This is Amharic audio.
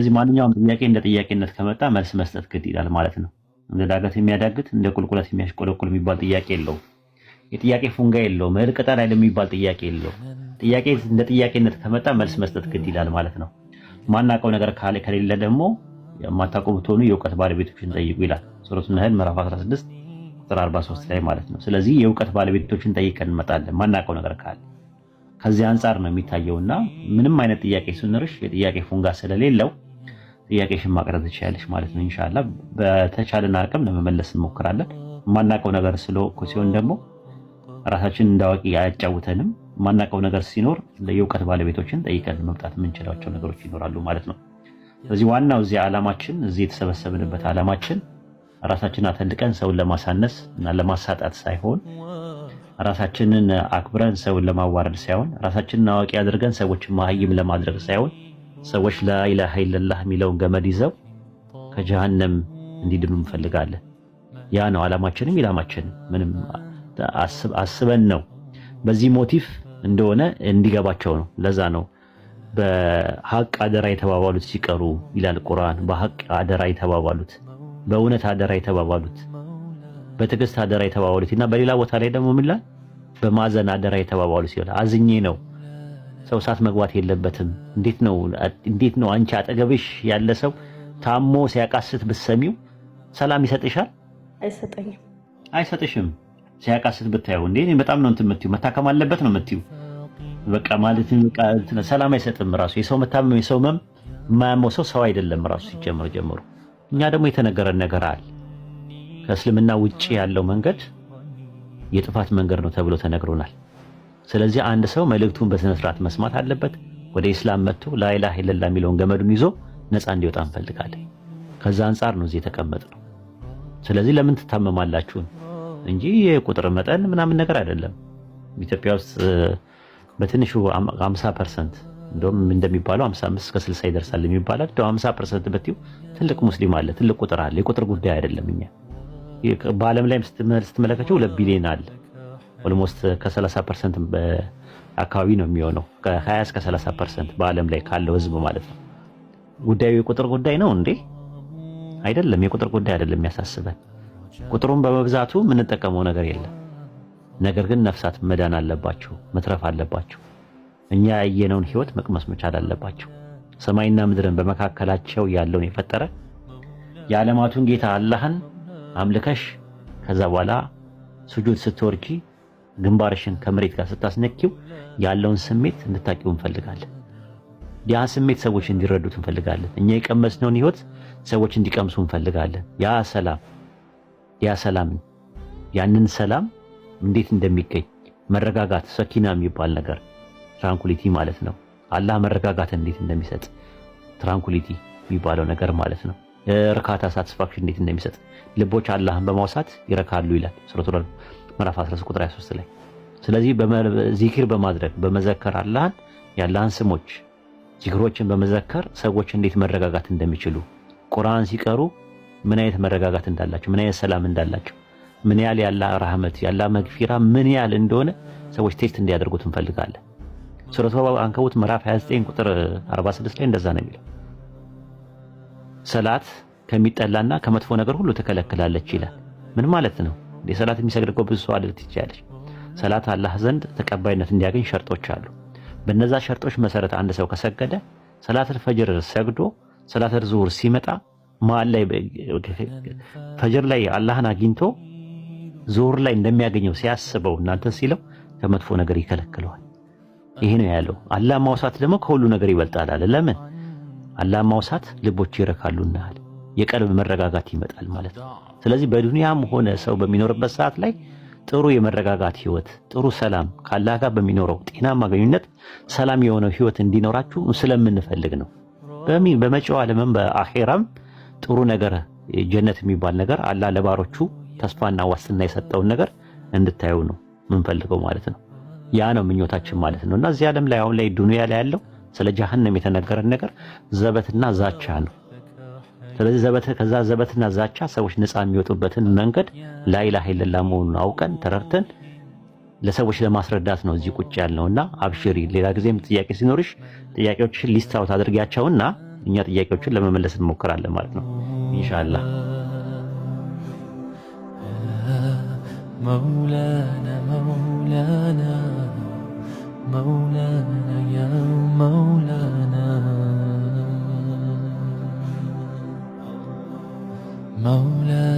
ስለዚህ ማንኛውም ጥያቄ እንደ ጥያቄነት ከመጣ መልስ መስጠት ግድ ይላል ማለት ነው። እንደ ዳገት የሚያዳግት እንደ ቁልቁለት የሚያሽቆለቁል የሚባል ጥያቄ የለውም። የጥያቄ ፉንጋ የለውም። እህል ቅጠል አይደል የሚባል ጥያቄ የለውም። ጥያቄ እንደ ጥያቄነት ከመጣ መልስ መስጠት ግድ ይላል ማለት ነው። ማናውቀው ነገር ከሌለ ደግሞ የማታውቁ ብትሆኑ የእውቀት ባለቤቶችን ጠይቁ ይላል ሱረቱን ነህል ምዕራፍ 16 ቁጥር 43 ላይ ማለት ነው። ስለዚህ የእውቀት ባለቤቶችን ጠይቀን እንመጣለን ማናውቀው ነገር ካለ። ከዚህ አንጻር ነው የሚታየውና ምንም አይነት ጥያቄ ስንርሽ የጥያቄ ፉንጋ ስለሌለው ጥያቄሽን ማቅረብ ትችያለሽ ማለት ነው። ኢንሻአላህ በተቻለን አቅም ለመመለስ እንሞክራለን። ማናውቀው ነገር ሲሆን ደግሞ ራሳችንን እንዳዋቂ አያጫውተንም። ማናውቀው ነገር ሲኖር የእውቀት ባለቤቶችን ጠይቀን መምጣት የምንችላቸው ነገሮች ይኖራሉ ማለት ነው። ስለዚህ ዋናው እዚህ ዓላማችን እዚህ የተሰበሰብንበት ዓላማችን ራሳችንን አተልቀን ሰውን ለማሳነስ እና ለማሳጣት ሳይሆን ራሳችንን አክብረን ሰውን ለማዋረድ ሳይሆን ራሳችንን አዋቂ አድርገን ሰዎችን መሀይም ለማድረግ ሳይሆን ሰዎች ላኢላሃ ኢለላህ የሚለውን ገመድ ይዘው ከጀሃነም እንዲድኑ እንፈልጋለን። ያ ነው ዓላማችንም ኢላማችንም። ምንም አስበን ነው በዚህ ሞቲቭ እንደሆነ እንዲገባቸው ነው። ለዛ ነው በሐቅ አደራ የተባባሉት ሲቀሩ ይላል ቁርአን። በሐቅ አደራ የተባባሉት፣ በእውነት አደራ የተባባሉት፣ በትዕግስት አደራ የተባባሉት እና በሌላ ቦታ ላይ ደግሞ ምን ይላል? በማዘን አደራ የተባባሉት ሲል አዝኜ ነው። ሰው እሳት መግባት የለበትም። እንዴት ነው አንቺ አጠገብሽ ያለ ሰው ታሞ ሲያቃስት ብትሰሚው ሰላም ይሰጥሻል? አይሰጥሽም። ሲያቃስት ብታየው እንዴ በጣም ነው እንትን የምትይው፣ መታከም አለበት ነው የምትይው። በቃ ማለት ሰላም አይሰጥም። ራሱ የሰው መታመም የሰው መም የማያመው ሰው አይደለም ራሱ ጀምሮ። እኛ ደግሞ የተነገረን ነገር አለ። ከእስልምና ውጪ ያለው መንገድ የጥፋት መንገድ ነው ተብሎ ተነግሮናል። ስለዚህ አንድ ሰው መልእክቱን በስነ ስርዓት መስማት አለበት። ወደ ኢስላም መጥቶ ላኢላሃ ኢለላህ የሚለውን ገመዱን ይዞ ነፃ እንዲወጣ እንፈልጋለን። ከዛ አንጻር ነው እዚህ የተቀመጥነው። ስለዚህ ለምን ትታመማላችሁ እንጂ የቁጥር መጠን ምናምን ነገር አይደለም። ኢትዮጵያ ውስጥ በትንሹ 50% እንደውም እንደሚባለው 55 እስከ 60 ይደርሳል የሚባለው 50% በትዩ ትልቅ ሙስሊም አለ፣ ትልቅ ቁጥር አለ። የቁጥር ጉዳይ አይደለም። እኛ በዓለም ላይ ስትመለከቱ 2 ቢሊዮን አለ። ኦልሞስት ከ30% አካባቢ ነው የሚሆነው፣ ከ20 እስከ 30% በዓለም ላይ ካለው ህዝብ ማለት ነው። ጉዳዩ የቁጥር ጉዳይ ነው እንዴ? አይደለም። የቁጥር ጉዳይ አይደለም የሚያሳስበን። ቁጥሩን በመብዛቱ የምንጠቀመው ነገር የለም። ነገር ግን ነፍሳት መዳን አለባቸው፣ መትረፍ አለባቸው። እኛ ያየነውን ህይወት መቅመስ መቻል አለባቸው። ሰማይና ምድርን በመካከላቸው ያለውን የፈጠረ የዓለማቱን ጌታ አላህን አምልከሽ ከዛ በኋላ ሱጁድ ስትወርጂ ግንባርሽን ከመሬት ጋር ስታስነኪው ያለውን ስሜት እንድታቂው እንፈልጋለን። ያ ስሜት ሰዎች እንዲረዱት እንፈልጋለን። እኛ የቀመስነውን ህይወት ሰዎች እንዲቀምሱ እንፈልጋለን። ያ ሰላም ያንን ሰላም እንዴት እንደሚገኝ መረጋጋት፣ ሰኪና የሚባል ነገር ትራንኩሊቲ ማለት ነው። አላህ መረጋጋት እንዴት እንደሚሰጥ ትራንኩሊቲ የሚባለው ነገር ማለት ነው። እርካታ ሳቲስፋክሽን እንዴት እንደሚሰጥ ልቦች አላህን በማውሳት ይረካሉ ይላል ሱረቱል ምዕራፍ 13 ቁጥር 23 ላይ። ስለዚህ ዚክር በማድረግ በመዘከር አላህን ያላህን ስሞች ዚክሮችን በመዘከር ሰዎች እንዴት መረጋጋት እንደሚችሉ ቁርአን ሲቀሩ ምን አይነት መረጋጋት እንዳላቸው፣ ምን አይነት ሰላም እንዳላቸው፣ ምን ያህል ያላህ ረህመት ያላህ መግፊራ ምን ያህል እንደሆነ ሰዎች ቴስት እንዲያደርጉት እንፈልጋለን። ሱረቱል አንከቡት ምዕራፍ 29 ቁጥር 46 ላይ እንደዛ ነው የሚለው። ሰላት ከሚጠላና ከመጥፎ ነገር ሁሉ ተከለክላለች ይላል። ምን ማለት ነው? ሰላት የሚሰግድ እኮ ብዙ ሰው አይደል ትችያለሽ። ሰላት አላህ ዘንድ ተቀባይነት እንዲያገኝ ሸርጦች አሉ። በእነዛ ሸርጦች መሰረት አንድ ሰው ከሰገደ ሰላተል ፈጅር ሰግዶ ሰላተል ዙሁር ሲመጣ መሀል ላይ ፈጅር ላይ አላህን አግኝቶ ዙሁር ላይ እንደሚያገኘው ሲያስበው እናንተን ሲለው ከመጥፎ ነገር ይከለክለዋል። ይሄ ነው ያለው። አላህ ማውሳት ደግሞ ከሁሉ ነገር ይበልጣል አለ። ለምን? አላህ ማውሳት ልቦች ይረካሉና አለ። የቀልብ መረጋጋት ይመጣል ማለት ነው። ስለዚህ በዱንያም ሆነ ሰው በሚኖርበት ሰዓት ላይ ጥሩ የመረጋጋት ህይወት፣ ጥሩ ሰላም ከአላህ ጋር በሚኖረው ጤናማ ግንኙነት ሰላም የሆነው ህይወት እንዲኖራችሁ ስለምንፈልግ ነው። በመጪው ዓለምም በአኺራም ጥሩ ነገር ጀነት የሚባል ነገር አላህ ለባሮቹ ተስፋና ዋስትና የሰጠውን ነገር እንድታዩ ነው የምንፈልገው ማለት ነው። ያ ነው ምኞታችን ማለት ነው። እና እዚህ ዓለም ላይ አሁን ላይ ዱንያ ላይ ያለው ስለ ጀሃነም የተነገረን ነገር ዘበትና ዛቻ ነው። ስለዚህ ከዛ ዘበትና ዛቻ ሰዎች ነፃ የሚወጡበትን መንገድ ላኢላሃ ኢለላህ መሆኑን አውቀን ተረድተን ለሰዎች ለማስረዳት ነው እዚህ ቁጭ ያልነውና አብሽሪ። ሌላ ጊዜም ጥያቄ ሲኖርሽ ጥያቄዎችሽን ሊስት አውት አድርጊያቸውና እኛ ጥያቄዎችን ለመመለስ እንሞክራለን ማለት ነው ኢንሻአላህ። مولانا مولانا مولانا يا مولانا مولانا